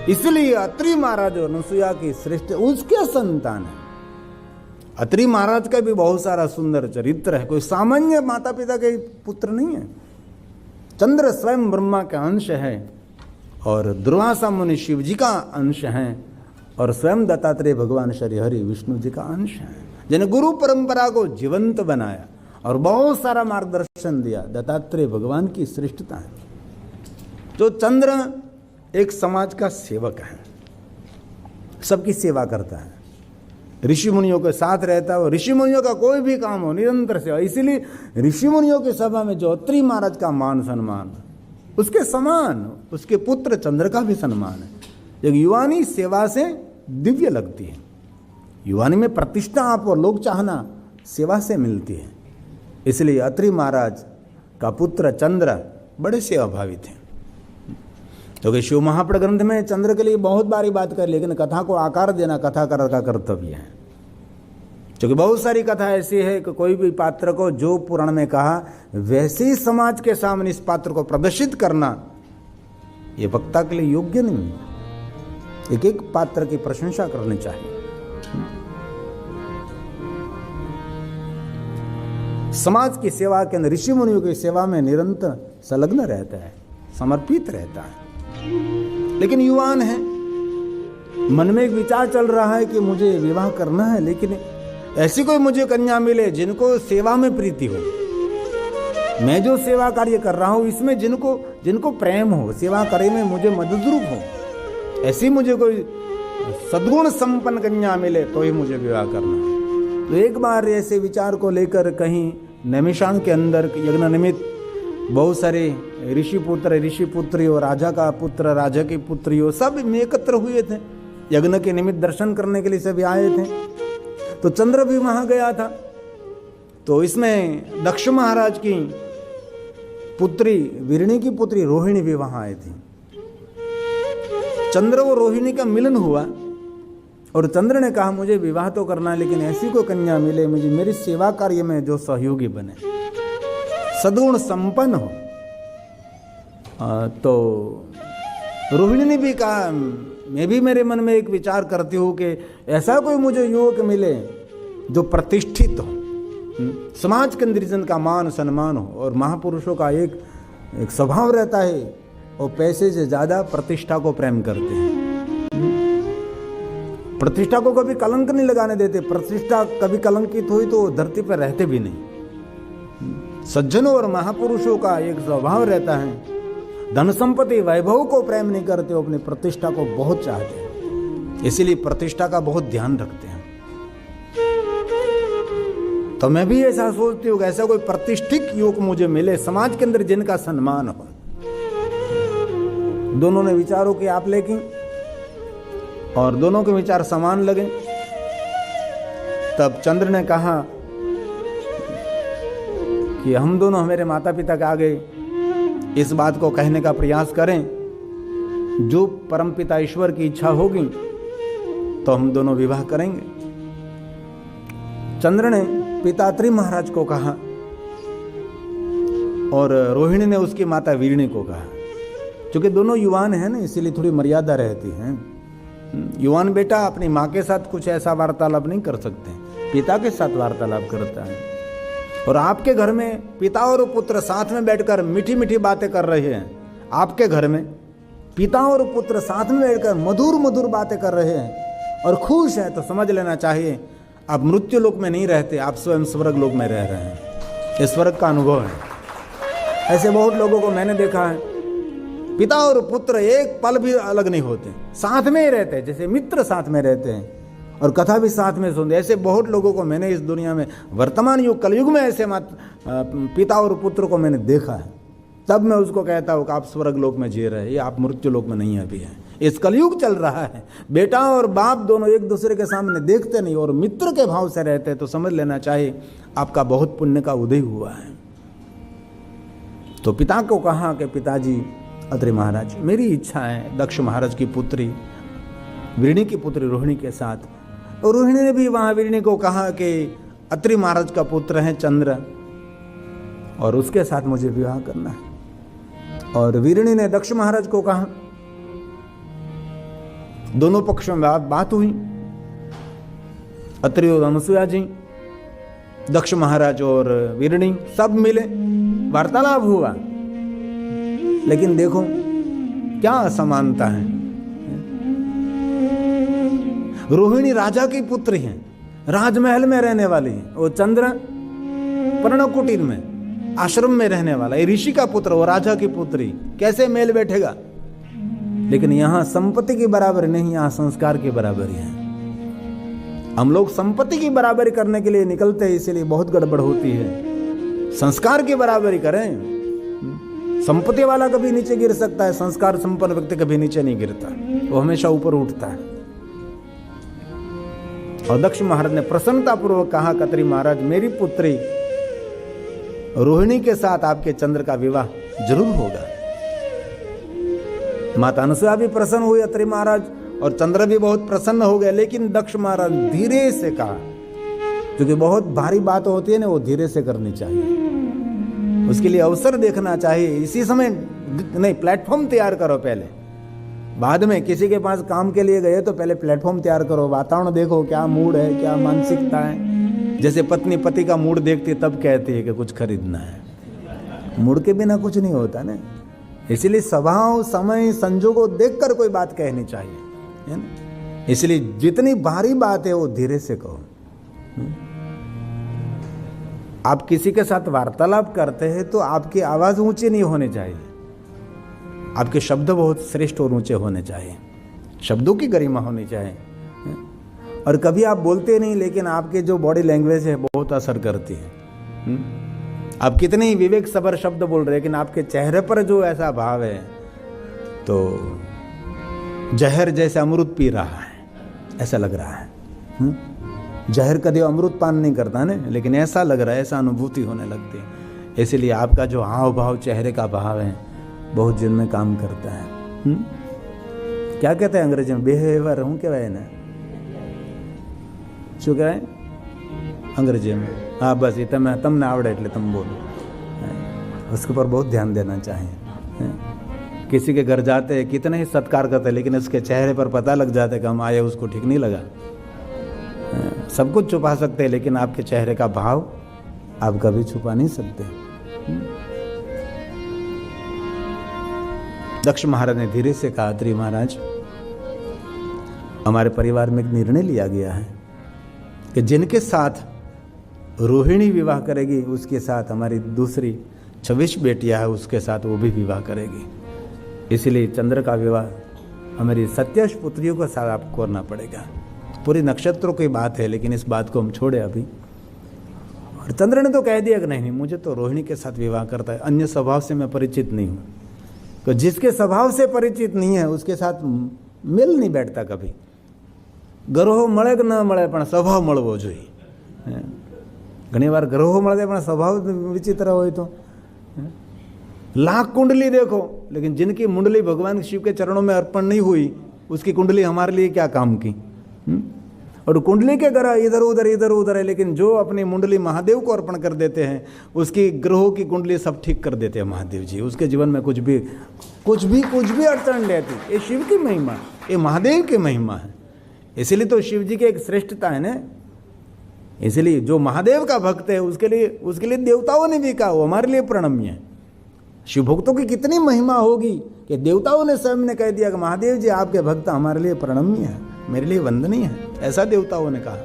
इसलिए अत्रि महाराज और अनुसुईया की श्रेष्ठ उसके संतान है। अत्रि महाराज का भी बहुत सारा सुंदर चरित्र है, कोई सामान्य माता पिता के पुत्र नहीं है। चंद्र स्वयं ब्रह्मा का अंश है और दुर्वासा मुनि शिव जी का अंश है और स्वयं दत्तात्रेय भगवान श्री हरि विष्णु जी का अंश है, जिन्हें गुरु परंपरा को जीवंत बनाया और बहुत सारा मार्गदर्शन दिया। दत्तात्रेय भगवान की श्रेष्ठता है। जो चंद्र एक समाज का सेवक है, सबकी सेवा करता है, ऋषि मुनियों के साथ रहता है और ऋषि मुनियों का कोई भी काम हो निरंतर सेवा। इसीलिए ऋषि मुनियों की सभा में जो अत्रि महाराज का मान सम्मान उसके समान उसके पुत्र चंद्र का भी सम्मान है। एक युवानी सेवा से दिव्य लगती है। युवानी में प्रतिष्ठा आप और लोग चाहना सेवा से मिलती है। इसलिए अत्रि महाराज का पुत्र चंद्र बड़े सेवाभावी थे। क्योंकि शिव महापुराण ग्रंथ में चंद्र के लिए बहुत बारी बात कर, लेकिन कथा को आकार देना कथाकार का कर्तव्य है। क्योंकि बहुत सारी कथा ऐसी है कि कोई भी पात्र को जो पुराण में कहा वैसे ही समाज के सामने इस पात्र को प्रदर्शित करना ये वक्ता के लिए योग्य नहीं है। एक एक पात्र की प्रशंसा करनी चाहिए। समाज की सेवा के अंदर ऋषि मुनियों की सेवा में निरंतर संलग्न रहता है, समर्पित रहता है। लेकिन युवान है, मन में एक विचार चल रहा है कि मुझे विवाह करना है, लेकिन ऐसी कोई मुझे कन्या मिले जिनको सेवा में प्रीति हो। मैं जो सेवा कार्य कर रहा हूं इसमें जिनको प्रेम हो, सेवा करे में मुझे मददरूप हो, ऐसी मुझे कोई सद्गुण संपन्न कन्या मिले तो ही मुझे विवाह करना है। तो एक बार ऐसे विचार को लेकर कहीं नैमिषारण्य के अंदर यज्ञ निमित्त बहुत सारे ऋषि पुत्री और राजा का पुत्र राजा की पुत्री हो सब एकत्र हुए थे। यज्ञ के निमित्त दर्शन करने के लिए सभी आए थे। तो चंद्र भी वहां गया था। तो इसमें दक्ष महाराज की पुत्री वीरणी की पुत्री रोहिणी भी वहां आई थी। चंद्र और रोहिणी का मिलन हुआ और चंद्र ने कहा मुझे विवाह तो करना है, लेकिन ऐसी कोई कन्या मिले मुझे मेरी सेवा कार्य में जो सहयोगी बने, सद्गुण संपन्न हो। तो रोहिणी ने भी कहा मैं भी मेरे मन में एक विचार करती हूँ कि ऐसा कोई मुझे युवक मिले जो प्रतिष्ठित हो, समाज के अंदर जिनका मान सम्मान हो। और महापुरुषों का एक स्वभाव रहता है, वो पैसे से ज्यादा प्रतिष्ठा को प्रेम करते हैं। प्रतिष्ठा को कभी कलंक नहीं लगाने देते। प्रतिष्ठा कभी कलंकित हुई तो धरती पर रहते भी नहीं। सज्जनों और महापुरुषों का एक स्वभाव रहता है, धन संपत्ति वैभव को प्रेम नहीं करते, अपनी प्रतिष्ठा को बहुत चाहते हैं, इसीलिए प्रतिष्ठा का बहुत ध्यान रखते हैं। तो मैं भी ऐसा सोचती हूँ कि ऐसा कोई प्रतिष्ठित युवक मुझे मिले समाज के अंदर जिनका सम्मान हो। दोनों ने विचारों की आप लेकिन और दोनों के विचार समान लगे। तब चंद्र ने कहा कि हम दोनों मेरे माता पिता के आगे इस बात को कहने का प्रयास करें, जो परमपिता ईश्वर की इच्छा होगी तो हम दोनों विवाह करेंगे। चंद्र ने पिता अत्रि महाराज को कहा और रोहिणी ने उसकी माता वीरणी को कहा। क्योंकि दोनों युवान हैं ना, इसीलिए थोड़ी मर्यादा रहती है। युवान बेटा अपनी माँ के साथ कुछ ऐसा वार्तालाप नहीं कर सकते, पिता के साथ वार्तालाप करता है। और आपके घर में पिता और पुत्र साथ में बैठकर मीठी मीठी बातें कर रहे हैं, आपके घर में पिता और पुत्र साथ में बैठकर मधुर मधुर बातें कर रहे हैं और खुश हैं, तो समझ लेना चाहिए आप मृत्यु लोक में नहीं रहते, आप स्वयं स्वर्ग लोक में रह रहे हैं। ये स्वर्ग का अनुभव है। ऐसे बहुत लोगों को मैंने देखा है, पिता और पुत्र एक पल भी अलग नहीं होते, साथ में ही रहते हैं, जैसे मित्र साथ में रहते हैं और कथा भी साथ में सुनते। ऐसे बहुत लोगों को मैंने इस दुनिया में वर्तमान युग कलयुग में ऐसे पिता और पुत्र को मैंने देखा है। तब मैं उसको कहता हूँ कि आप स्वर्ग लोक में जी रहे हैं, ये आप मृत्यु लोक में नहीं अभी है। इस कलयुग चल रहा है, बेटा और बाप दोनों एक दूसरे के सामने देखते नहीं और मित्र के भाव से रहते, तो समझ लेना चाहिए आपका बहुत पुण्य का उदय हुआ है। तो पिता को कहा कि पिताजी अत्रि महाराज, मेरी इच्छा है दक्ष महाराज की पुत्री वीरणी की पुत्री रोहिणी के साथ। और रोहिणी ने भी वहां वीरणी को कहा कि अत्रि महाराज का पुत्र है चंद्र और उसके साथ मुझे विवाह करना है। और वीरणी ने दक्ष महाराज को कहा दोनों पक्षों में बात हुई। अत्रि और अनसुया जी, दक्ष महाराज और वीरणी सब मिले, वार्तालाप हुआ। लेकिन देखो क्या असमानता है। रोहिणी राजा की पुत्री हैं, राजमहल में रहने वाली है, वो चंद्र पर्णव कुटीर में आश्रम में रहने वाला, ये ऋषि का पुत्र, वो राजा की पुत्री, कैसे मेल बैठेगा। लेकिन यहां संपत्ति की बराबरी नहीं, यहां संस्कार की बराबरी है। हम लोग संपत्ति की बराबरी करने के लिए निकलते हैं, इसीलिए बहुत गड़बड़ होती है। संस्कार की बराबरी करें। संपत्ति वाला कभी नीचे गिर सकता है, संस्कार संपन्न व्यक्ति कभी नीचे नहीं गिरता, वो हमेशा ऊपर उठता है। और दक्ष महाराज ने प्रसन्नतापूर्वक कहा, अत्रि महाराज मेरी पुत्री रोहिणी के साथ आपके चंद्र का विवाह जरूर होगा। माता अनसुया भी प्रसन्न हुई, अत्रि महाराज और चंद्र भी बहुत प्रसन्न हो गए। लेकिन दक्ष महाराज धीरे से कहा, क्योंकि बहुत भारी बात होती है ना, वो धीरे से करनी चाहिए, उसके लिए अवसर देखना चाहिए। इसी समय नहीं, प्लेटफॉर्म तैयार करो पहले, बाद में किसी के पास काम के लिए गए तो पहले प्लेटफॉर्म तैयार करो, वातावरण देखो क्या मूड है, क्या मानसिकता है। जैसे पत्नी पति का मूड देखती है तब कहती है कि कुछ खरीदना है, मूड के बिना कुछ नहीं होता ना। इसलिए स्वभाव, समय, संजोगों देखकर कोई बात कहनी चाहिए, है ना। इसलिए जितनी भारी बात है वो धीरे से कहो। आप किसी के साथ वार्तालाप करते हैं तो आपकी आवाज ऊंची नहीं होनी चाहिए, आपके शब्द बहुत श्रेष्ठ और ऊंचे होने चाहिए, शब्दों की गरिमा होनी चाहिए। और कभी आप बोलते नहीं, लेकिन आपके जो बॉडी लैंग्वेज है बहुत असर करती है। आप कितने ही विवेक सभर शब्द बोल रहे हैं, लेकिन आपके चेहरे पर जो ऐसा भाव है तो जहर जैसे अमृत पी रहा है ऐसा लग रहा है। जहर कभी अमृत पान नहीं करता ना, लेकिन ऐसा लग रहा है, ऐसा अनुभूति होने लगती है। इसलिए आपका जो हाव भाव, चेहरे का भाव है बहुत जिनमें काम करता है। क्या कहते हैं अंग्रेजी में, बिहेवियर हूँ कहवाय ना, શું કહેવાય अंग्रेजी में? हाँ बस ये तमने आवड़े એટલે तुम बोलो, उसके ऊपर बहुत ध्यान देना चाहिए। किसी के घर जाते हैं, कितने ही सत्कार करते हैं, लेकिन उसके चेहरे पर पता लग जाता है कि हम आए उसको ठीक नहीं लगा। सब कुछ छुपा सकते हैं, लेकिन आपके चेहरे का भाव आप कभी छुपा नहीं सकते। दक्ष महाराज ने धीरे से कहा, अत्रि महाराज हमारे परिवार में एक निर्णय लिया गया है कि जिनके साथ रोहिणी विवाह करेगी उसके साथ हमारी दूसरी 26 बेटियां है, उसके साथ वो भी विवाह करेगी। इसलिए चंद्र का विवाह हमारी 27 पुत्रियों के साथ आपको करना पड़ेगा। पूरी नक्षत्रों की बात है, लेकिन इस बात को हम छोड़े अभी। और चंद्र ने तो कह दिया कि नहीं मुझे तो रोहिणी के साथ विवाह करता है, अन्य स्वभाव से मैं परिचित नहीं हूँ। तो जिसके स्वभाव से परिचित नहीं है उसके साथ मिल नहीं बैठता कभी। ग्रहो મળે કે ન મળે પણ સ્વભાવ મળવો જોઈએ। ઘણી વાર ગ્રહો મળે પણ સ્વભાવ વિચિત્ર હોય તો लाख कुंडली देखो, लेकिन जिनकी मुंडली भगवान शिव के चरणों में अर्पण नहीं हुई उसकी कुंडली हमारे लिए क्या काम की। और कुंडली के ग्रह इधर उधर है, लेकिन जो अपनी मुंडली महादेव को अर्पण कर देते हैं उसकी ग्रहों की कुंडली सब ठीक कर देते हैं महादेव जी। उसके जीवन में कुछ भी अड़चन नहीं रहती। ये शिव की महिमा, ये महादेव की महिमा है। इसलिए तो शिव जी की एक श्रेष्ठता है ना। इसलिए जो महादेव का भक्त है उसके लिए देवताओं ने भी कहा वो हमारे लिए प्रणम्य है। शिव भक्तों की कितनी महिमा होगी कि देवताओं ने स्वयं ने कह दिया कि महादेव जी आपके भक्त हमारे लिए प्रणम्य है, मेरे लिए वंदनीय है, ऐसा देवताओं ने कहा।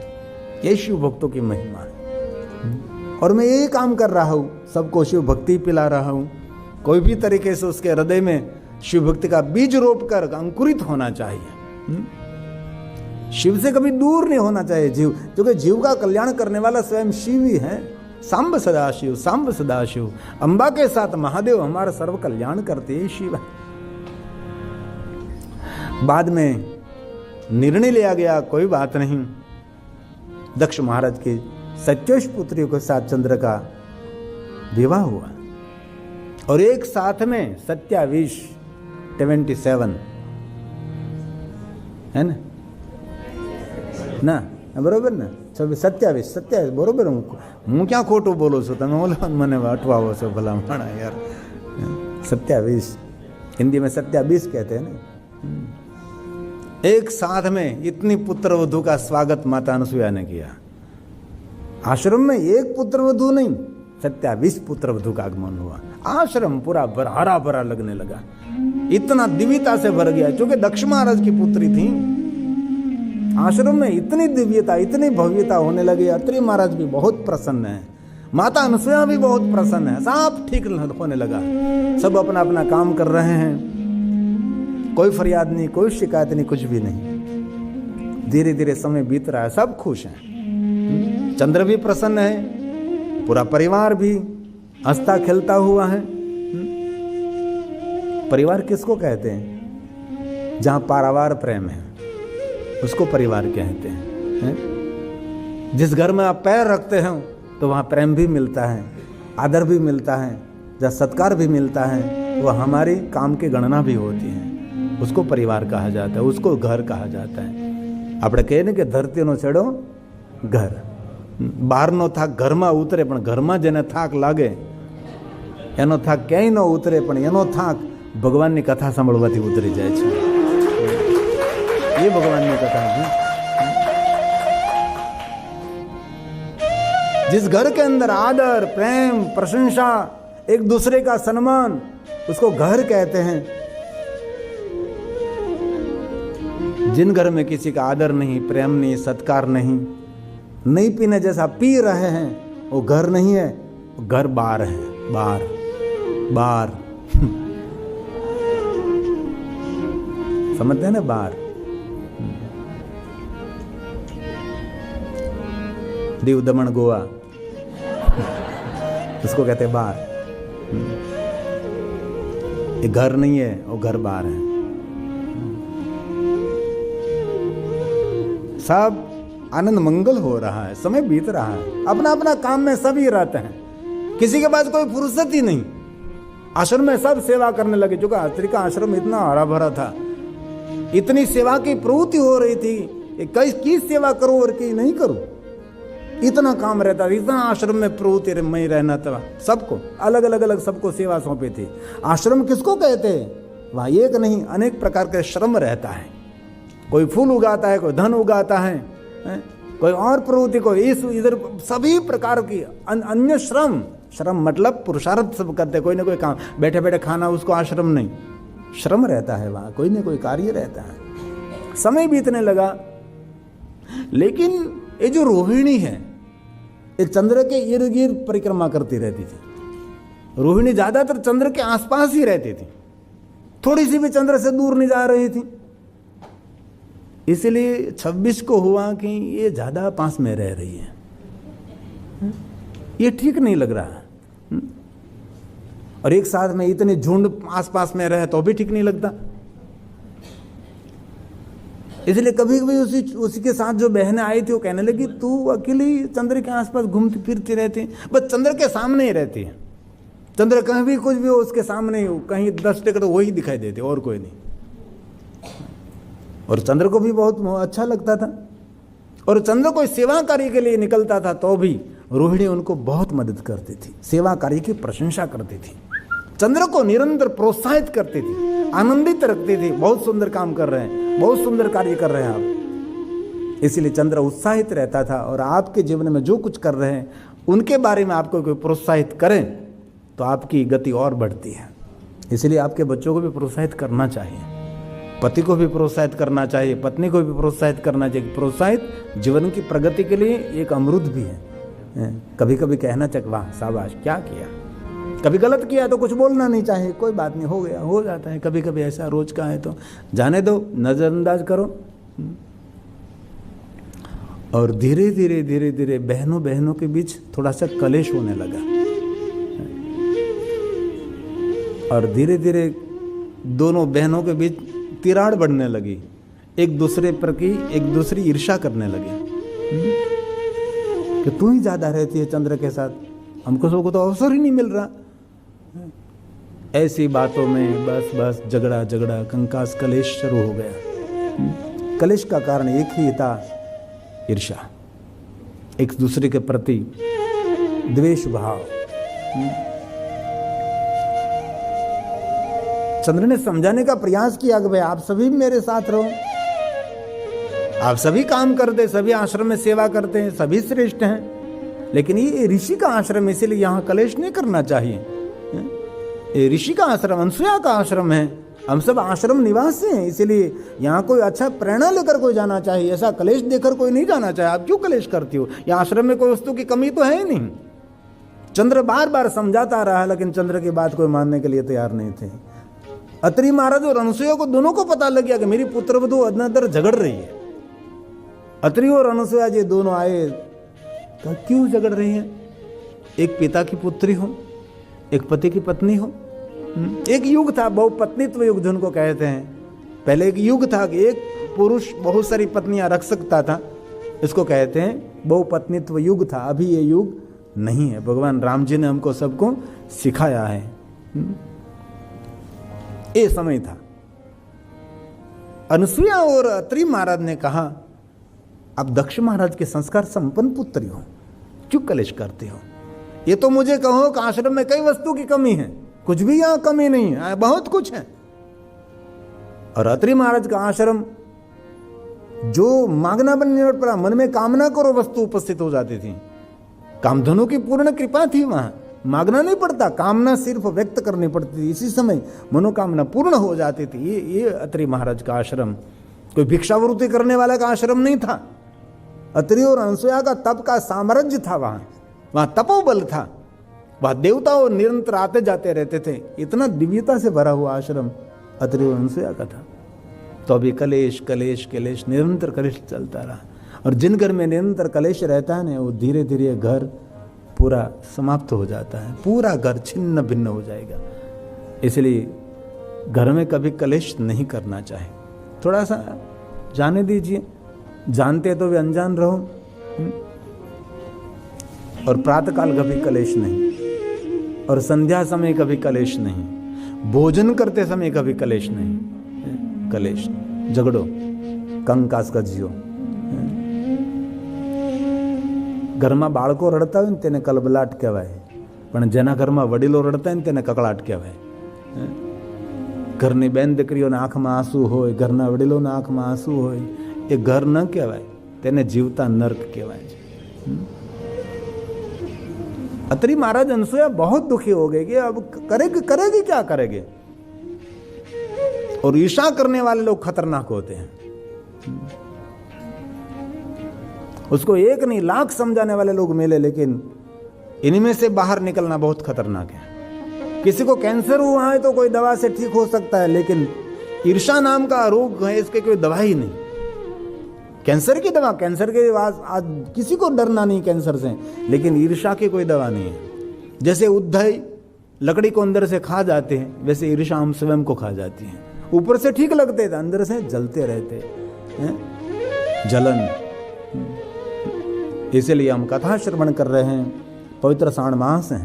ये शिव भक्तों की महिमा है। और मैं यही काम कर रहा हूँ, सबको शिव भक्ति पिला रहा हूँ। कोई भी तरीके से उसके हृदय में शिव भक्ति का बीज रोप कर अंकुरित होना चाहिए। शिव से कभी दूर नहीं होना चाहिए जीव, क्योंकि जीव का कल्याण करने वाला स्वयं शिव ही है। सांब सदाशिव, सांब सदाशिव, अंबा के साथ महादेव हमारा सर्व कल्याण करते हैं शिव। बाद में निर्णय लिया गया, कोई बात नहीं, दक्ष महाराज की 27 पुत्रियों के साथ चंद्र का विवाह हुआ। और एक साथ में 27 है ना बरोबर ना 27 बरोबर। હું ક્યાં ખોટું બોલું છું, તમે ઓલા મને અટવાવો છો ભલા માણા यार। 27 हिंदी में 27 कहते हैं ना। एक साथ में इतनी पुत्र वधू का स्वागत माता अनुसुईया ने किया। आश्रम में एक पुत्र वधू नहीं, 27 पुत्र वधू का आगमन हुआ। आश्रम पूरा हरा भरा लगने लगा, इतना दिव्यता से भर गया। क्योंकि दक्ष महाराज की पुत्री थी, आश्रम में इतनी दिव्यता, इतनी भव्यता होने लगी। अत्रि महाराज भी बहुत प्रसन्न है, माता अनुसुईया भी बहुत प्रसन्न है, सब ठीक होने लगा। सब अपना अपना काम कर रहे हैं, कोई फरियाद नहीं, कोई शिकायत नहीं, कुछ भी नहीं। धीरे धीरे समय बीत रहा है, सब खुश हैं। चंद्र भी प्रसन्न है, पूरा परिवार भी हंसता खेलता हुआ है। परिवार किसको कहते हैं? जहां पारावार प्रेम है उसको परिवार कहते हैं। जिस घर में आप पैर रखते हो तो वहाँ प्रेम भी मिलता है, आदर भी मिलता है, जहाँ सत्कार भी मिलता है, वह हमारे काम की गणना भी होती है। उसको परिवार कहा जाता है, उसको घर कहा जाता है। આપણે કહીએ ને કે ધરતીનો છેડો ઘર, બહારનો થાક ઘરમાં ઉતરે, પણ ઘરમાં જેને થાક લાગે એનો થાક ક્યાંય ન ઉતરે, પણ એનો થાક ભગવાનની કથા સાંભળવાથી ઉતરી જાય છે। એ ભગવાનની કથા છે। जिस घर के अंदर आदर, प्रेम, प्रशंसा, एक दूसरे का सम्मान, उसको घर कहते हैं। जिन घर में किसी का आदर नहीं, प्रेम नहीं, सत्कार नहीं, नहीं पीने जैसा पी रहे हैं, वो घर नहीं है, वो घर बार है, बार बार समझते हैं ना, बार। दीव दमन गोवा उसको कहते हैं बार। ये घर नहीं है, वो घर बार है। सब आनंद मंगल हो रहा है, समय बीत रहा है, अपना अपना काम में सभी रहते हैं, किसी के पास कोई फुर्सत ही नहीं। आश्रम में सब सेवा करने लगे। जो अत्रि का आश्रम इतना हरा भरा था, इतनी सेवा की प्रवृत्ति हो रही थी, किस सेवा करूं और की नहीं करूं, इतना काम रहता था, इतना आश्रम में प्रवृत्ति में रहना था। सबको अलग अलग सबको सेवा सौंपी थी। आश्रम किसको कहते हैं? वहाँ एक नहीं, अनेक प्रकार के श्रम रहता है। कोई फूल उगाता है, कोई धन उगाता है, कोई और प्रवृत्ति, कोई इस इधर, सभी प्रकार की अन्य श्रम। श्रम मतलब पुरुषार्थ सब करते, कोई ना कोई काम, बैठे बैठे खाना, उसको आश्रम नहीं, श्रम रहता है वहाँ, कोई ना कोई कार्य रहता है। समय बीतने लगा, लेकिन ये जो रोहिणी है, ये चंद्र के इर्द गिर्द परिक्रमा करती रहती थी। रोहिणी ज्यादातर चंद्र के आसपास ही रहती थी, थोड़ी सी भी चंद्र से दूर नहीं जा रही थी। इसलिए 26 को हुआ कि ये ज्यादा पास में रह रही है, ये ठीक नहीं लग रहा। और एक साथ में इतने झुंड आसपास में रहे तो भी ठीक नहीं लगता। इसलिए कभी कभी उसी के साथ जो बहनें आई थी, वो कहने लगी, तू अकेली चंद्र के आसपास घूमती फिरती रहती है, बस चंद्र के सामने ही रहती है। चंद्र कहीं भी कुछ भी हो, उसके सामने ही हो, कहीं 10 टिकट वही दिखाई देते, और कोई नहीं। और चंद्र को भी बहुत अच्छा लगता था, और चंद्र कोई सेवा कार्य के लिए निकलता था तो भी रोहिणी उनको बहुत मदद करती थी, सेवा कार्य की प्रशंसा करती थी, चंद्र को निरंतर प्रोत्साहित करती थी, आनंदित रखती थी। बहुत सुंदर काम कर रहे हैं, बहुत सुंदर कार्य कर रहे हैं आप। इसलिए चंद्र उत्साहित रहता था। और आपके जीवन में जो कुछ कर रहे हैं उनके बारे में आपको कोई प्रोत्साहित करें तो आपकी गति और बढ़ती है। इसलिए आपके बच्चों को भी प्रोत्साहित करना चाहिए, पति को भी प्रोत्साहित करना चाहिए, पत्नी को भी प्रोत्साहित करना चाहिए। प्रोत्साहित जीवन की प्रगति के लिए एक अमृत भी है। कभी कभी कहना चाहिए, वाह शाबाश, क्या किया। कभी गलत किया तो कुछ बोलना नहीं चाहिए, कोई बात नहीं, हो गया, हो जाता है। कभी कभी ऐसा रोज का है तो जाने दो, नजरअंदाज करो। और धीरे धीरे धीरे धीरे बहनों के बीच थोड़ा सा कलेश होने लगा, और धीरे धीरे दोनों बहनों के बीच तिराड़ बढ़ने लगी, एक दूसरे पर की एक दूसरी ईर्ष्या करने लगी कि तू ही ज्यादा रहती है चंद्र के साथ, हमको सबको तो अवसर ही नहीं मिल रहा। ऐसी बातों में बस झगड़ा कंकास कलेश शुरू हो गया। कलेश का कारण एक ही था, ईर्ष्या, एक दूसरे के प्रति द्वेष भाव। चंद्र ने समझाने का प्रयास किया कि भाई आप सभी मेरे साथ रहो, आप सभी काम करते, सभी आश्रम में सेवा करते हैं, सभी श्रेष्ठ हैं, लेकिन ये ऋषि का आश्रम, इसीलिए यहाँ कलेश नहीं करना चाहिए। ये ऋषि का आश्रम, अनसुया का आश्रम है, हम सब आश्रम निवासी हैं, इसीलिए यहाँ कोई अच्छा प्रेरणा लेकर कोई जाना चाहिए, ऐसा कलेश देकर कोई नहीं जाना चाहिए। आप क्यों कलेश करती हो? यहाँ आश्रम में कोई वस्तु की कमी तो है ही नहीं। चंद्र बार बार समझाता रहा, लेकिन चंद्र की बात कोई मानने के लिए तैयार नहीं थे। अत्रि महाराज और अनसुया को दोनों को पता लग गया कि मेरी पुत्रवधू अंदर झगड़ रही है। अत्रि और अनसुया जी दोनों आए, तो क्यों झगड़ रही हैं? एक पिता की पुत्री हो, एक पति की पत्नी हो। एक युग था, बहुपत्नीत्व युग जिनको कहते हैं। पहले एक युग था कि एक पुरुष बहुत सारी पत्नियां रख सकता था, इसको कहते हैं बहुपत्नीत्व युग था। अभी ये युग नहीं है, भगवान राम जी ने हमको सबको सिखाया है। ये समय था। अनसुया और अत्रि महाराज ने कहा, आप दक्ष महाराज के संस्कार संपन्न पुत्री हो, क्यों कलेश करते हो? ये तो मुझे कहो कि आश्रम में कई वस्तु की कमी है, कुछ भी यहां कमी नहीं है, बहुत कुछ है। और अत्रि महाराज का आश्रम जो मांगना बनने पर मन में कामना करो वस्तु उपस्थित हो जाती थी। कामधनु की पूर्ण कृपा थी, वहां मांगना नहीं पड़ता, कामना सिर्फ व्यक्त करनी पड़ती थी, इसी समय मनोकामना पूर्ण हो जाती थी। ये अत्रि महाराज का आश्रम कोई भिक्षावृत्ति करने वाला का आश्रम नहीं था। अत्रि और अनसुया का तप का साम्राज्य था, वहां तपोबल था, वहां देवताओं निरंतर आते जाते रहते थे। इतना दिव्यता से भरा हुआ आश्रम अत्रि और अनसुया का था। तो अभी कलेश कलेश कलेश, निरंतर कलेश चलता रहा। और जिन घर में निरंतर कलेश रहता है ना, वो धीरे धीरे घर पूरा समाप्त हो जाता है, पूरा घर छिन्न भिन्न हो जाएगा। इसलिए घर में कभी कलेश नहीं करना चाहिए, थोड़ा सा जाने दीजिए। जानते तो भी अनजान रहो। और प्रातःकाल कभी कलेश नहीं, और संध्या समय कभी कलेश नहीं, भोजन करते समय कभी कलेश नहीं। कलेश झगड़ो કંકાસ કજ્યો। ઘરમાં બાળકો રડતા હોય ને તેને કલબલાટ કહેવાય, પણ જેના ઘરમાં વડીલો રડતા હોય ને તેને કકળાટ કહેવાય। ઘરની બેન દીકરીઓના આંખમાં આંસુ હોય, ઘરના વડીલોના આંખમાં આંસુ હોય, એ ઘર ન કહેવાય, તેને જીવતા નર્ક કહેવાય છે। अत्रि महाराज अनसुया बहुत दुखी हो गए कि अब करेगी क्या करेगी। और ईर्षा करने वाले लोग खतरनाक होते हैं। उसको एक नहीं लाख समझाने वाले लोग मिले, लेकिन इनमें से बाहर निकलना बहुत खतरनाक है। किसी को कैंसर हुआ है तो कोई दवा से ठीक हो सकता है, लेकिन ईर्षा नाम का रोग है, इसके कोई दवा ही नहीं। कैंसर की दवा, कैंसर के आज किसी को डरना नहीं कैंसर से, लेकिन ईर्षा की कोई दवा नहीं है। जैसे उद्धय लकड़ी को अंदर से खा जाते हैं, वैसे ईर्षा हम स्वयं को खा जाती है। ऊपर से ठीक लगते थे, अंदर से जलते रहते हैं, जलन। इसलिए हम कथा श्रवण कर रहे हैं, पवित्र श्रावण मास है,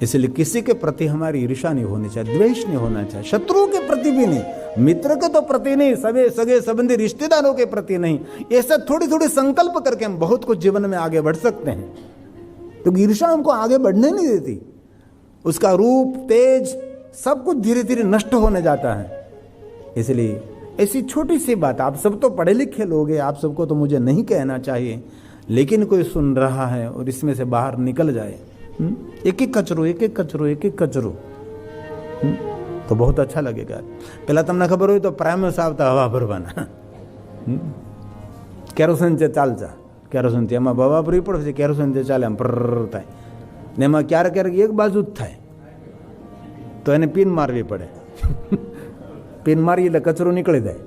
इसलिए किसी के प्रति हमारी ईर्षा नहीं होनी चाहिए, द्वेष नहीं होना चाहिए। शत्रु के प्रति भी नहीं, मित्र के तो प्रति नहीं, सगे संबंधी रिश्तेदारों के प्रति नहीं। ये सब थोड़ी थोड़ी संकल्प करके हम बहुत कुछ जीवन में आगे बढ़ सकते हैं। तो ईर्षा हमको आगे बढ़ने नहीं देती, उसका रूप तेज सब कुछ धीरे धीरे नष्ट होने जाता है। इसलिए ऐसी छोटी सी बात, आप सब तो पढ़े लिखे लोग हैं, आप सबको तो मुझे नहीं कहना चाहिए, लेकिन कोई सुन रहा है और इसमें से बाहर निकल जाए, एक एक कचरो एक एक कचरो एक एक कचरो, तो बहुत अच्छा लगेगा। पहला तमने खबर हो तो प्राइम साहब तो हवा भरवाना, केरोसिन से चालचा, केरोसिन થી એમાં હવા ભરવી પડશે, કેરોસિન થી ચાલે આમ પર થાય ને એમાં ક્યારેક ક્યારેક એક બાજુ જ થાય તો એને પિન મારવી પડે, પિન મારી એટલે કચરો નીકળી જાય।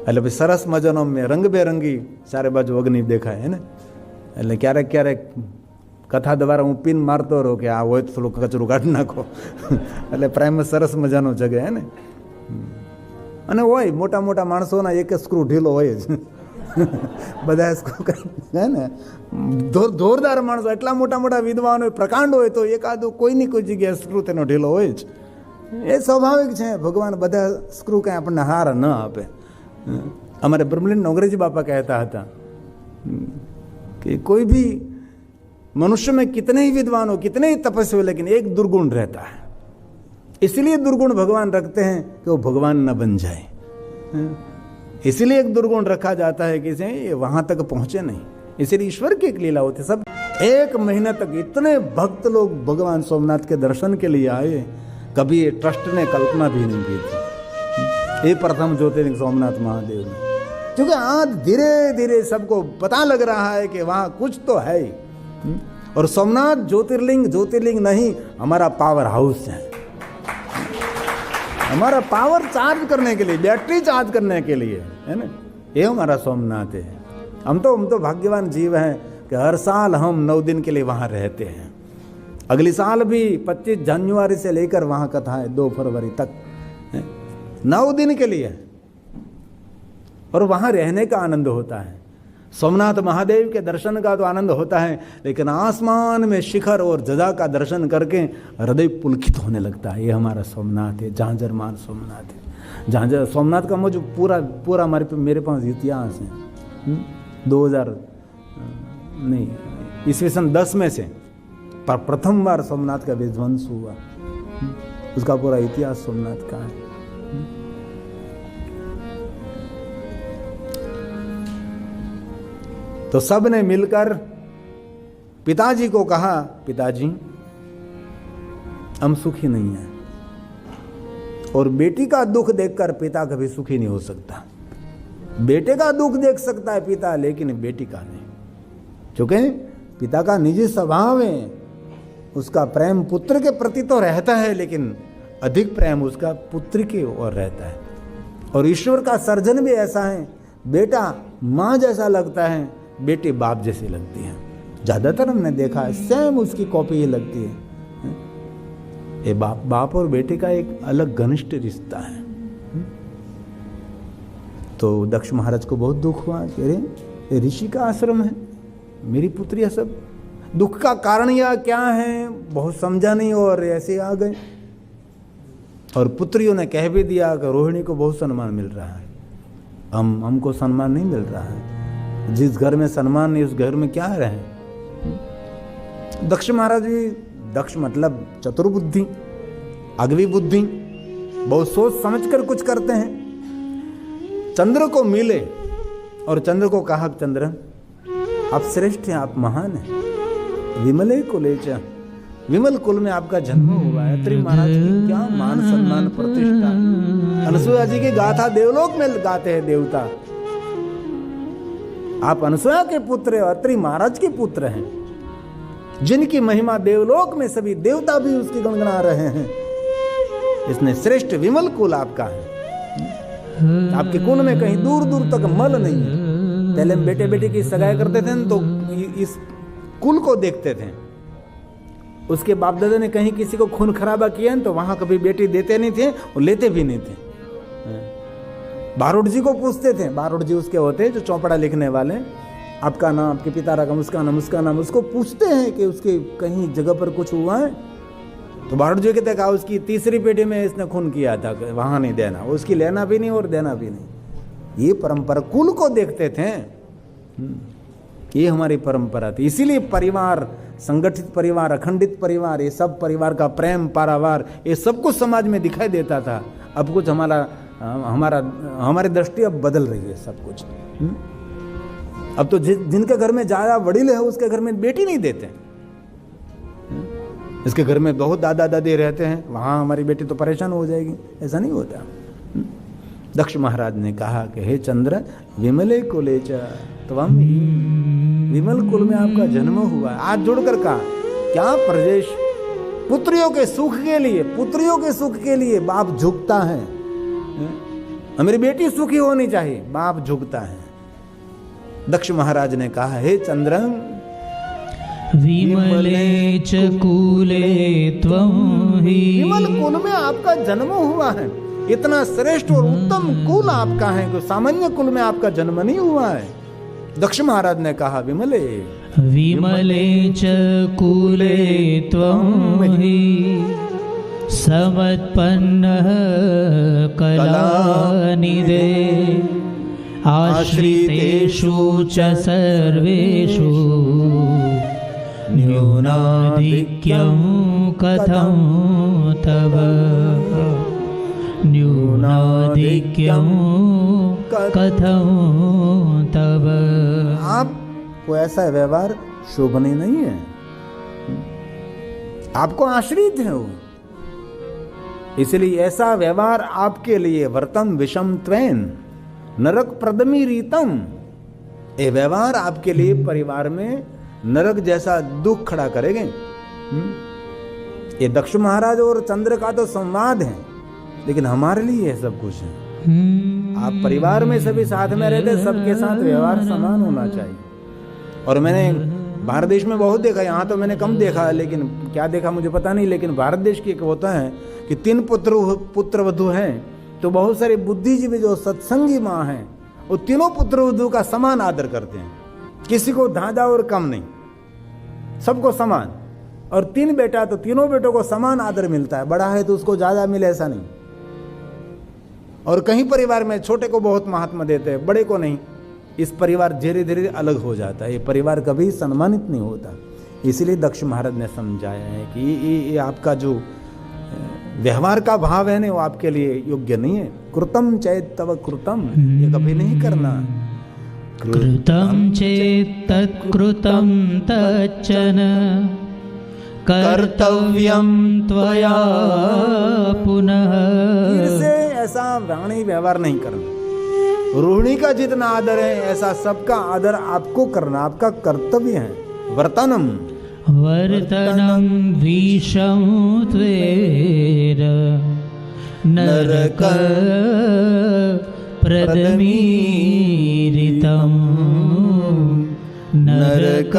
એટલે પછી સરસ મજાનો રંગબેરંગી ચારે બાજુ અગ્નિ દેખાય હે ને। એટલે ક્યારેક ક્યારેક કથા દ્વારા હું પિન મારતો રહું કે આ હોય તો થોડું કચરું કાઢી નાખો, એટલે પ્રાઇમ સરસ મજાનો જગે હે ને। અને હોય મોટા મોટા માણસોના એક સ્ક્રૂ ઢીલો હોય જ, બધા સ્ક્રૂ હે ને। જોરદાર માણસો, એટલા મોટા મોટા વિદ્વાન હોય, પ્રકાંડ હોય, તો એકાદું કોઈની કોઈ જગ્યાએ સ્ક્રૂ તેનો ઢીલો હોય જ। એ સ્વાભાવિક છે, ભગવાન બધા સ્ક્રૂ કંઈ આપણને હાર ન આપે। અમારે બ્રહ્મલીન અંગ્રેજી બાપા કહેતા હતા कि कोई भी मनुष्य में कितने ही विद्वान हो, कितने ही तपस्वी हो, लेकिन एक दुर्गुण रहता है। इसलिए दुर्गुण भगवान रखते हैं कि वो भगवान न बन जाए। इसीलिए एक दुर्गुण रखा जाता है कि ये वहां तक पहुंचे नहीं, इसीलिए ईश्वर की एक लीला होती। सब 1 महीने तक इतने भक्त लोग भगवान सोमनाथ के दर्शन के लिए आए, कभी ट्रस्ट ने कल्पना भी नहीं की थी। ये प्रथम ज्योतिर्लिंग सोमनाथ महादेव ने, क्योंकि आज धीरे धीरे सबको पता लग रहा है कि वहां कुछ तो है ही। और सोमनाथ ज्योतिर्लिंग नहीं, हमारा पावर हाउस है, हमारा पावर चार्ज करने के लिए, बैटरी चार्ज करने के लिए, है ना, ये हमारा सोमनाथ है। हम तो भाग्यवान जीव हैं कि हर साल हम 9 दिन के लिए वहाँ रहते हैं। अगली साल भी 25 जनवरी से लेकर वहाँ कथा है 2 फरवरी तक, 9 दिन के लिए, और वहाँ रहने का आनंद होता है। सोमनाथ महादेव के दर्शन का तो आनंद होता है, लेकिन आसमान में शिखर और ध्वजा का दर्शन करके हृदय पुलकित होने लगता है। ये हमारा सोमनाथ है, झांझरमान सोमनाथ है। झांझर सोमनाथ का मुझे पूरा मेरे पास इतिहास है। 2000 नहीं, ईस्वी सन 10 में से प्रथम बार सोमनाथ का विध्वंस हुआ, उसका पूरा इतिहास सोमनाथ का है। तो सब ने मिलकर पिताजी को कहा, पिताजी हम सुखी नहीं हैं, और बेटी का दुख देखकर पिता कभी सुखी नहीं हो सकता। बेटे का दुख देख सकता है पिता, लेकिन बेटी का नहीं, क्योंकि पिता का निजी स्वभाव है, उसका प्रेम पुत्र के प्रति तो रहता है, लेकिन अधिक प्रेम उसका पुत्र की ओर रहता है। और ईश्वर का सर्जन भी ऐसा है, बेटा माँ जैसा लगता है, बेटी बाप जैसी लगती है। ज्यादातर हमने देखा है सेम उसकी कॉपी ही लगती है। ये बाप और बेटे का एक अलग घनिष्ठ रिश्ता है। तो दक्ष महाराज को बहुत दुख हुआ कि अरे ऋषि का आश्रम है, मेरी पुत्रियां सब, दुख का कारण या क्या है बहुत समझा नहीं, और ऐसे आ गए। और पुत्रियों ने कह भी दिया कि रोहिणी को बहुत सम्मान मिल रहा है, हमको सम्मान नहीं मिल रहा है। जिस घर में सम्मान नहीं उस घर में क्या रहे। दक्ष महाराज भी, दक्ष मतलब चतुर्बुद्धि, अगवी बुद्धि, बहुत सोच समझकर कुछ करते हैं। चंद्र को मिले और चंद्र को कहा, चंद्र आप श्रेष्ठ हैं, आप महान हैं, विमले कुलेचा, विमल कुल में आपका जन्म हुआ है। अत्रि महाराज की क्या मान सम्मान प्रतिष्ठा। अनसुया जी की गाथा देवलोक में गाते हैं देवता। आप अनसुया के पुत्र हैं, अत्रि महाराज के पुत्र हैं, जिनकी महिमा देवलोक में सभी देवता भी उसकी गुणगुना रहे हैं। इसने श्रेष्ठ विमल कुल आपका है, आपके कुल में कहीं दूर दूर तक मल नहीं है। पहले हम बेटे बेटी की सगाई करते थे तो इस कुल को देखते थे। उसके बाप दादा ने कहीं किसी को खून खराबा किया तो वहां कभी बेटी देते नहीं थे और लेते भी नहीं थे। बारोट जी को पूछते थे, बारोट जी उसके होते जो चौपड़ा लिखने वाले, आपका नाम, आपके पिता का उसका नाम, उसको पूछते हैं कि उसके कहीं जगह पर कुछ हुआ है। तो बारोट जी कहते कहा उसकी तीसरी पेटी में इसने खून किया था, वहां नहीं देना, उसकी लेना भी नहीं और देना भी नहीं। ये परंपरा कुल को देखते थे, ये हमारी परंपरा थी। इसीलिए परिवार, संगठित परिवार, अखंडित परिवार, ये सब परिवार का प्रेम, पारावार, ये सब कुछ समाज में दिखाई देता था। अब कुछ हमारी दृष्टि अब बदल रही है सब कुछ। अब तो जिनके घर में ज्यादा वडील है उसके घर में बेटी नहीं देते। इसके घर में बहुत दादा दादी रहते हैं, वहां हमारी बेटी तो परेशान हो जाएगी, ऐसा नहीं होता। दक्ष महाराज ने कहा कि हे चंद्र, विमले कुलेच त्वं ही, विमल कुल में आपका जन्म हुआ है। आज जुड़कर कहा क्या प्रदेश, पुत्रियों के सुख के लिए, पुत्रियों के सुख के लिए बाप झुकता है। मेरी बेटी सुखी होनी चाहिए, बाप झुकता है। दक्ष महाराज ने कहा हे चंद्र, विमले च कूले त्वं ही, विमल कुल में आपका जन्म हुआ है। इतना श्रेष्ठ और उत्तम कुल आपका है कि सामान्य कुल में आपका जन्म नहीं हुआ है। दक्ष महाराज ने कहा विमले, विमले च कूले त्वं ही, समत्पन्नः कलानिधे, आश्रितेषु च सर्वेषु न्यूनाधिक्यं कथं तव, न्यूनाधिक्यं कथं तव। आपको ऐसा व्यवहार शोभनीय नहीं है, आपको आश्रित है वो, इसलिए ऐसा व्यवहार आपके लिए वर्तम विषम त्वेन नरक प्रदमी रीतम, ये व्यवहार आपके लिए परिवार में नरक जैसा दुख खड़ा करेंगे। ये दक्ष महाराज और चंद्र का तो संवाद है, लेकिन हमारे लिए ये सब कुछ है। आप परिवार में सभी साथ में रहते, सबके साथ व्यवहार समान होना चाहिए। और मैंने भारत देश में बहुत देखा, यहाँ तो मैंने कम देखा, लेकिन क्या देखा मुझे पता नहीं, लेकिन भारत देश की एक होता है कि 3 पुत्र वधू हैं, तो बहुत सारे बुद्धिजीवी जो सत्संगी माँ हैं वो तीनों पुत्र वधू का समान आदर करते हैं, किसी को ज्यादा और कम नहीं, सबको समान। और 3 बेटा तो तीनों बेटों को समान आदर मिलता है, बड़ा है तो उसको ज्यादा मिले ऐसा नहीं। और कहीं परिवार में छोटे को बहुत महात्मा देते हैं, बड़े को नहीं। इस परिवार धीरे धीरे अलग हो जाता है, ये परिवार कभी सम्मानित नहीं होता। इसीलिए दक्ष महाराज ने समझाया है कि ये आपका जो व्यवहार का भाव है ना, वो आपके लिए योग्य नहीं है। कृतम चेत तव कृतम, ये कभी नहीं करना। कृतं चेत् तत्कृतं तच्चन कर्तव्यं त्वया पुनः। फिर से ऐसा वाणी व्यवहार नहीं करना। रोहिणी का जितना आदर है ऐसा सबका आदर आपको करना, आपका कर्तव्य है। वर्तनम वर्तनं विषं त्वेर नरक प्रदमीरितं नरक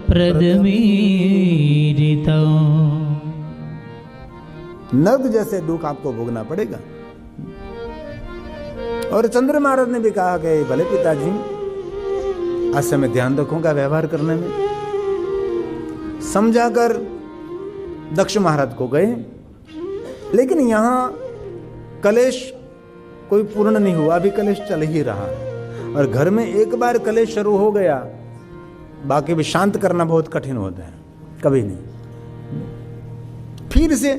प्रदमीरितं। नर्क जैसे दुख आपको भोगना पड़ेगा। और चंद्र महाराज ने भी कहा कि भले पिताजी आज से मैं ध्यान रखूंगा व्यवहार करने में। समझाकर दक्ष महाराज को गए, लेकिन यहां कलेश कोई पूर्ण नहीं हुआ, अभी कलेश चल ही रहा। और घर में एक बार कलेश शुरू हो गया, बाकी भी शांत करना बहुत कठिन होता है, कभी नहीं। फिर से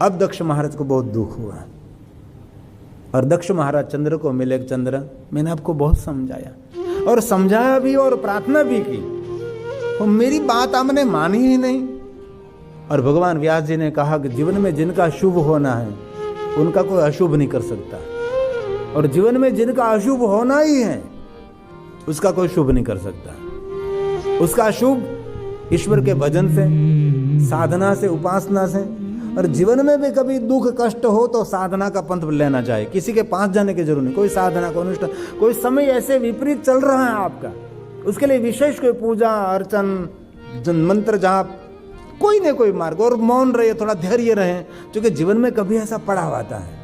अब दक्ष महाराज को बहुत दुख हुआ और दक्ष महाराज चंद्र को मिले। चंद्र, मैंने आपको बहुत समझाया और समझाया भी और प्रार्थना भी की, तो मेरी बात आपने मानी ही नहीं। और भगवान व्यास जी ने कहा कि जीवन में जिनका शुभ होना है उनका कोई अशुभ नहीं कर सकता, और जीवन में जिनका अशुभ होना ही है उसका कोई शुभ नहीं कर सकता। उसका शुभ ईश्वर के भजन से, साधना से, उपासना से। और जीवन में भी कभी दुख कष्ट हो तो साधना का पंथ लेना चाहिए, किसी के पास जाने की जरूरत नहीं। कोई साधना, कोई अनुष्ठान, कोई समय ऐसे विपरीत चल रहा है आपका, उसके लिए विशेष कोई पूजा अर्चन, मंत्र जाप, कोई न कोई मार्ग। और मौन रहे, थोड़ा धैर्य रहे, क्योंकि जीवन में कभी ऐसा पड़ाव आता है।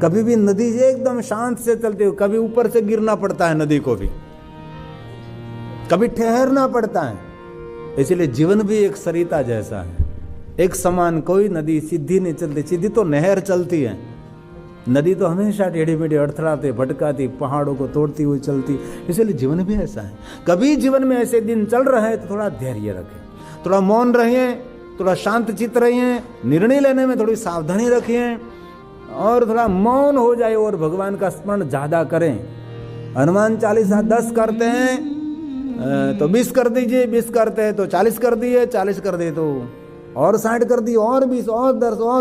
कभी भी नदी एकदम शांत से चलती हो, कभी ऊपर से गिरना पड़ता है नदी को भी, कभी ठहरना पड़ता है। इसलिए जीवन भी एक सरिता जैसा है, एक समान। कोई नदी सीधी नहीं चलती, सीधी तो नहर चलती है, नदी तो हमेशा टेढ़ी मेढ़ी अड़थड़ाते भटकाती, पहाड़ों को तोड़ती हुई चलती। इसलिए जीवन भी ऐसा है। कभी जीवन में ऐसे दिन चल रहा है तो थोड़ा धैर्य रखें, थोड़ा मौन रहिए, थोड़ा शांत चित्त रहिए, निर्णय लेने में थोड़ी सावधानी रखिए और थोड़ा मौन हो जाए और भगवान का स्मरण ज्यादा करें। हनुमान चालीसा 10 करते हैं तो 20 कर दीजिए, 20 करते हैं तो 40 कर दिए, 40 कर दिए तो और 60 कर दिए, और 20 और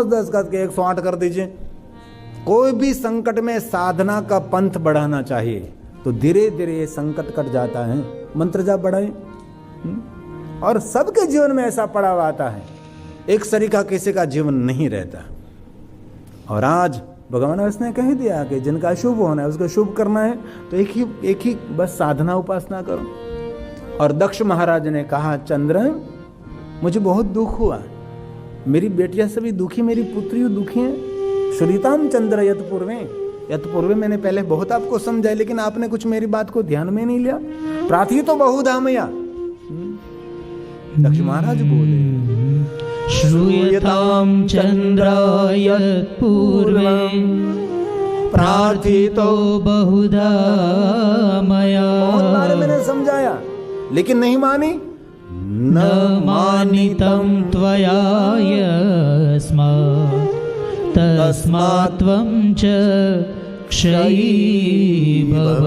10 करके 108 कर दीजिए। कोई भी संकट में साधना का पंथ बढ़ाना चाहिए तो धीरे धीरे ये संकट कट जाता है। मंत्र जाप बढ़ाए। और सबके जीवन में ऐसा पड़ाव आता है, एक सरीका किसी का जीवन नहीं रहता। और आज भगवान ने कह दिया कि जिनका शुभ होना है उसको शुभ करना है, तो एक ही बस साधना उपासना करो। और दक्ष महाराज ने कहा, चंद्र मुझे बहुत दुख हुआ, मेरी बेटियां सभी दुखी, मेरी पुत्री दुखी है। श्रीताम चंद्र यत पूर्वे मैंने पहले बहुत आपको समझाया, लेकिन आपने कुछ मेरी बात को ध्यान में नहीं लिया। प्रार्थी तो बहुधामया, दक्ष महाराज बोले, श्रूयतां चंद्र यत पूर्वे प्रार्थितो बहुधा मया। बहुत बार मैंने समझाया लेकिन नहीं मानी। न मानितं त्वया यस्मात् तस्मात् त्वं च क्षयी भव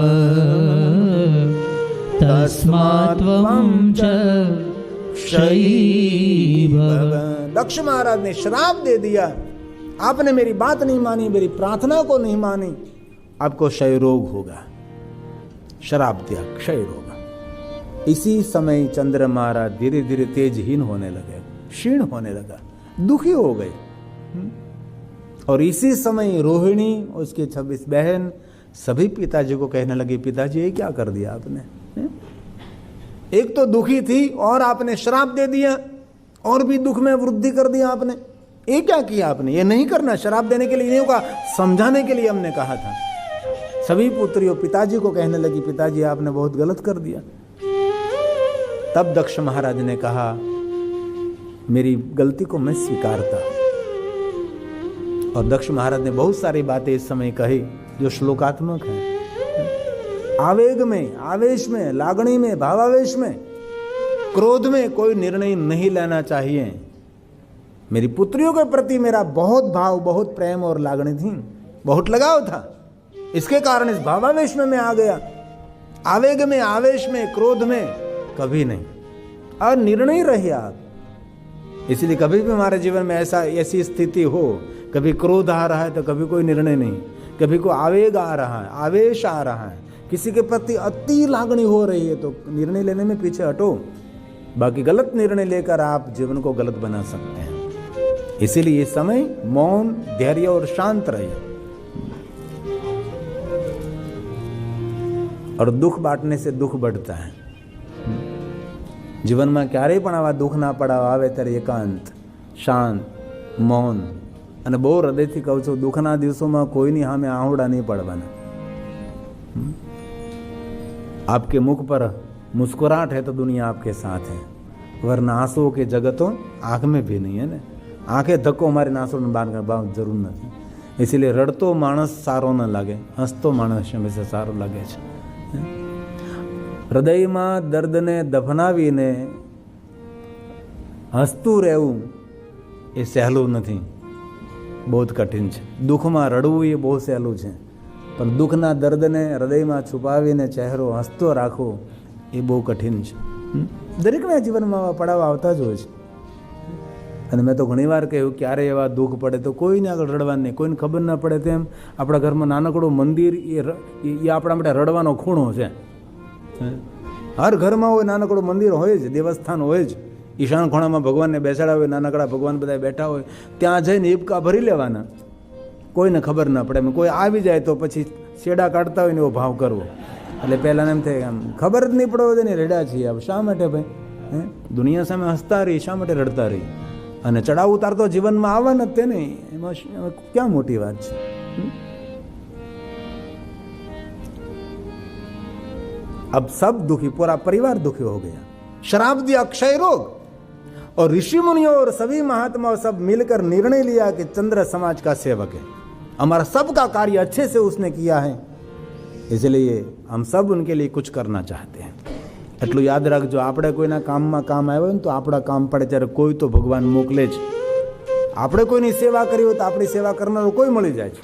तस्मात् त्वं च क्षयी भव। दक्ष महाराज ने श्राप दे दिया, आपने मेरी बात नहीं मानी, मेरी प्रार्थना को नहीं मानी, आपको क्षय रोग होगा। श्राप दिया, क्षय रोग। इसी समय चंद्र महाराज धीरे धीरे तेजहीन होने लगे, क्षीण होने लगा, दुखी हो गए। और इसी समय रोहिणी, उसकी 26 बहन सभी पिताजी को कहने लगी, पिताजी ये क्या कर दिया आपने? एक तो दुखी थी और आपने श्राप दे दिया, और भी दुख में वृद्धि कर दिया आपने। ये क्या किया आपने? ये नहीं करना, श्राप देने के लिए नहीं होगा, समझाने के लिए हमने कहा था। सभी पुत्रियों पिताजी को कहने लगी, पिताजी आपने बहुत गलत कर दिया। तब दक्ष महाराज ने कहा, मेरी गलती को मैं स्वीकारता। और दक्ष महाराज ने बहुत सारी बातें इस समय कही जो श्लोकात्मक हैं। आवेग में, आवेश में, लागणी में, भावावेश में, क्रोध में कोई निर्णय नहीं लेना चाहिए। मेरी पुत्रियों के प्रति मेरा बहुत भाव, बहुत प्रेम और लागणी थी, बहुत लगाव था। इसके कारण इस भावावेश में मैं आ गया। आवेग में, आवेश में, क्रोध में कभी नहीं। और निर्णय रहिए आप। इसलिए कभी भी हमारे जीवन में ऐसी स्थिति हो, कभी क्रोध आ रहा है तो कभी कोई निर्णय नहीं, कभी कोई आवेग आ रहा है, आवेश आ रहा है, किसी के प्रति अति लागणी हो रही है, तो निर्णय लेने में पीछे हटो। बाकी गलत निर्णय लेकर आप जीवन को गलत बना सकते हैं। इसीलिए इस समय मौन, धैर्य और शांत रहिए। और दुख बांटने से दुख बढ़ता है। जीवन में क्यारेय पण आवा दुख ना पड़ावा आवे त्यारे एकांत, शांत, मौन અને બહુ હૃદયથી કહું છું, દુઃખના દિવસોમાં કોઈની સામે આહુડા નહીં પડવાના। आपके मुख पर मुस्कुराहट है तो दुनिया आपके साथ है, वरना आंसुओं की जगह तो आंख में भी नहीं है ने। आंखें धक्को मारीने आंसुओने बहार काढवा जरूर नहीं। इसीलिए रड़तो माणस सारो न लागे, हसतो माणस हमेशा सारो लागे छे। हृदयमां दर्दने दफनावीने हसતું રહેવું એ સહેલું નથી, बहुत कठिन है। दुख में रड़વું ये बहुत સહેલું છે, पर दुखना दर्द ने हृदय में छुपावीने चेहरो हसतो राखो ये बहु कठिन है। दरेकना जीवन में पड़ावा आवता ज होय छे। અને મેં તો ઘણીવાર કહ્યું, ક્યારે એવા દુઃખ પડે તો કોઈને આગળ રડવાનું નહીં, કોઈને ખબર ના પડે તેમ આપણા ઘરમાં નાનકડું મંદિર એ આપણા માટે રડવાનો ખૂણો છે। હર ઘરમાં હોય નાનકડું મંદિર હોય જ, દેવસ્થાન હોય જ, ઈશાન ખૂણામાં ભગવાનને બેસાડ્યા હોય, નાનકડા ભગવાન બધા બેઠા હોય, ત્યાં જઈને હિબકા ભરી લેવાના, કોઈને ખબર ના પડે। કોઈ આવી જાય તો પછી છેડા કાઢતા હોય ને એવો ભાવ કરવો। એટલે પહેલાં એમ થાય, આમ ખબર જ નહીં પડવા દે ને રેડા છીએ આપ, શા માટે ભાઈ? દુનિયા સામે હસતા રહી, શા માટે રડતા રહી? અને ચડાવ ઉતાર તો જીવનમાં આવવાના જ તે ને, એમાં ક્યાં મોટી વાત છે? अब सब दुखी, पूरा परिवार दुखी हो गया। शराब दिया, क्षय रोग। और ऋषि मुनियों और सभी महात्माओं सब मिलकर निर्णय लिया कि चंद्र समाज का सेवक है, हमारा सबका कार्य अच्छे से उसने किया है, इसलिए हम सब उनके लिए कुछ करना चाहते हैं। એટલું યાદ રાખજો, આપણે કોઈના કામમાં કામ આવ્યો ને તો આપણા કામ પડે ત્યારે કોઈ તો ભગવાન મોકલે જ। આપણે કોઈની સેવા કરી હોય તો આપણી સેવા કરનારો કોઈ મળી જાય છે।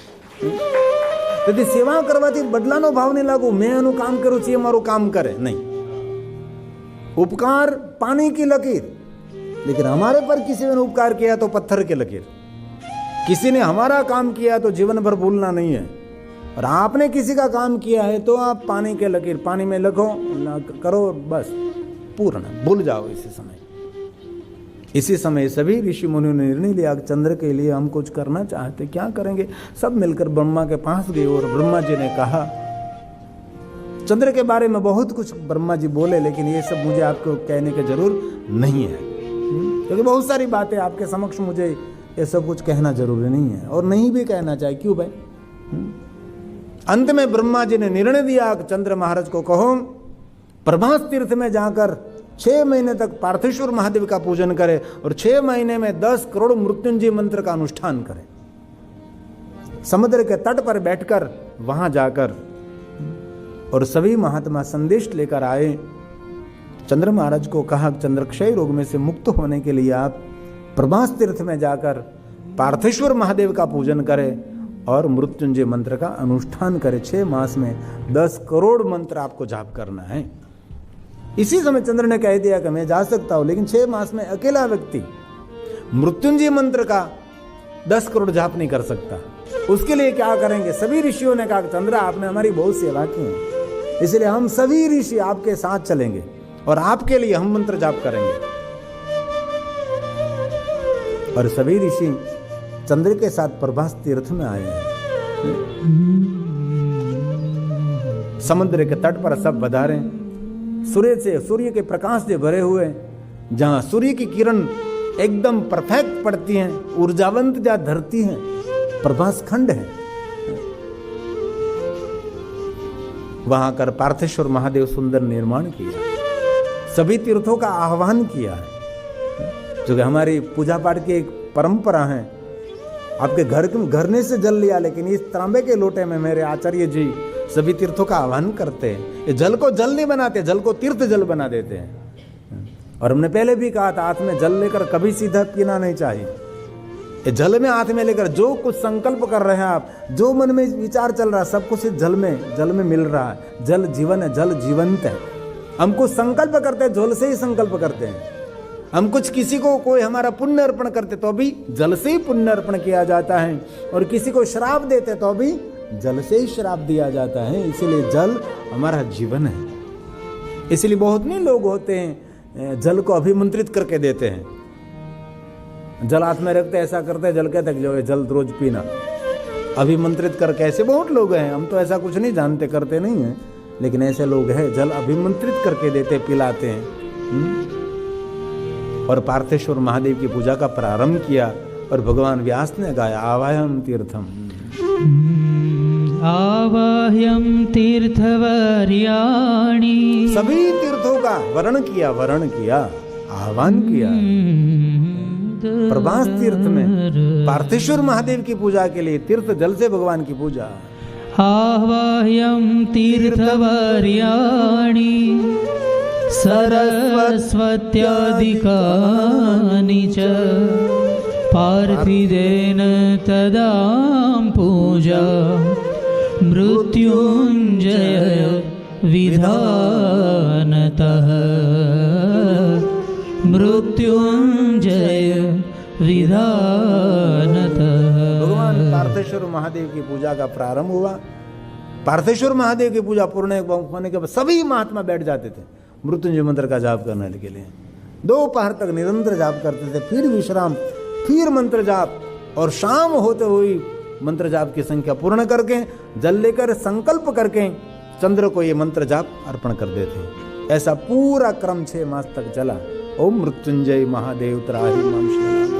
તેથી સેવા કરવાથી બદલાનો ભાવ નહીં લાગુ, મેં એનું કામ કર્યું છે એ મારું કામ કરે નહીં। उपकार पानी की लकीर, लेकिन हमारे पर किसी ने उपकार किया तो पत्थर की लकीर। किसी ने हमारा काम किया तो जीवन भर भूलना नहीं है, और आपने किसी का काम किया है तो आप पानी के लकीर पानी में लिखो, करो, बस पूर्ण, भूल जाओ इसी समय। इसी समय सभी ऋषि मुनियों ने निर्णय लिया कि चंद्र के लिए हम कुछ करना चाहते, क्या करेंगे? सब मिलकर ब्रह्मा के पास गए और ब्रह्मा जी ने कहा, चंद्र के बारे में बहुत कुछ ब्रह्मा जी बोले, लेकिन ये सब मुझे आपको कहने की जरूर नहीं है, क्योंकि बहुत सारी बातें आपके समक्ष मुझे ये सब कुछ कहना जरूरी नहीं है, और नहीं भी कहना चाहिए। क्यों भाई? अंत में ब्रह्मा जी ने निर्णय दिया कि चंद्र महाराज को कहो प्रभास तीर्थ में जाकर 6 महीने तक पार्थेश्वर महादेव का पूजन करे, और 6 महीने में 10 करोड़ मृत्युंजय मंत्र का अनुष्ठान करे। समुद्र के तट पर बैठकर वहां जाकर, और सभी महात्मा संदेश लेकर आए। चंद्र महाराज को कहा, चंद्रक्षय रोग में से मुक्त होने के लिए आप प्रभास तीर्थ में जाकर पार्थेश्वर महादेव का पूजन करें, और मृत्युंजय मंत्र का अनुष्ठान करें। 6 मास में 10 करोड़ मंत्र आपको जाप करना है। इसी समय चंद्र ने कह दिया कि मैं जा सकता हूं, लेकिन 6 मास में अकेला व्यक्ति मृत्युंजय मंत्र का 10 करोड़ जाप नहीं कर सकता। उसके लिए क्या करेंगे? सभी ऋषियों ने कहा, चंद्र आपने हमारी बहुत सेवा की है, इसलिए हम सभी ऋषि आपके साथ चलेंगे और आपके लिए हम मंत्र जाप करेंगे। और सभी ऋषि चंद्र के साथ प्रभास तीर्थ में आए हैं। समुद्र के तट पर सब बधारे, सूर्य के प्रकाश से भरे हुए, जहां सूर्य की किरण एकदम परफेक्ट पड़ती हैं, ऊर्जावंत जहां धरती है, प्रभास खंड है। वहां कर पार्थेश्वर महादेव सुंदर निर्माण किया, सभी तीर्थों का आह्वान किया है। जो कि हमारी पूजा पाठ की एक परंपरा है। आपके घरने से जल लिया, लेकिन इस तांबे के लोटे में मेरे आचार्य जी सभी तीर्थों का आह्वान करते हैं। ये जल को जल नहीं बनाते, जल को तीर्थ जल बना देते हैं। और हमने पहले भी कहा था, हाथ में जल लेकर कभी सीधा पीना नहीं चाहिए। ये जल में हाथ में लेकर जो कुछ संकल्प कर रहे हैं आप, जो मन में विचार चल रहा है, सब कुछ जल में मिल रहा है। जल जीवन है, जल जीवंत है। हम कुछ संकल्प करते हैं, जल से ही संकल्प करते हैं। हम कुछ किसी को कोई हमारा पुण्य अर्पण करते तो भी जल से ही पुण्य अर्पण किया जाता है, और किसी को श्राप देते तो भी जल से ही श्राप दिया जाता है। इसीलिए जल हमारा जीवन है। इसलिए बहुत नहीं लोग होते हैं जल को अभिमंत्रित करके देते हैं। जल हाथ में रखते ऐसा करते हैं, जल कहते हैं जो जल रोज पीना, अभिमंत्रित करके। ऐसे बहुत लोग हैं, हम तो ऐसा कुछ नहीं जानते, करते नहीं हैं, लेकिन ऐसे लोग हैं जल अभिमंत्रित करके देते, पिलाते हैं। और पार्थेश्वर महादेव की पूजा का प्रारंभ किया और भगवान व्यास ने गाया, आवाहयम तीर्थम, आवाह्यम तीर्थवर्याणि। सभी तीर्थों का वर्ण किया, आह्वान किया। प्रभास तीर्थ में पार्थेश्वर महादेव की पूजा के लिए तीर्थ जल से भगवान की पूजा। आवाह्यम तीर्थवर्याणि सरस्वत्यादिकानि च पार्थिदेन तदां पूजा मृत्युंजय विधानतः, मृत्युंजय विधानतः। भगवान पार्थेश्वर महादेव की पूजा का प्रारंभ हुआ। पार्थेश्वर महादेव की पूजा पूर्ण होने के बाद सभी महात्मा बैठ जाते थे मृत्युंजय मंत्र का जाप करने के लिए। 2 पहर तक निरंतर जाप करते थे, फिर विश्राम, फिर मंत्र जाप, और शाम होते हुए मंत्र जाप की संख्या पूर्ण करके जल लेकर संकल्प करके चंद्र को ये मंत्र जाप अर्पण कर देते। ऐसा पूरा क्रम 6 मास तक चला। ओम मृत्युंजय महादेव त्राहि मां शरणं।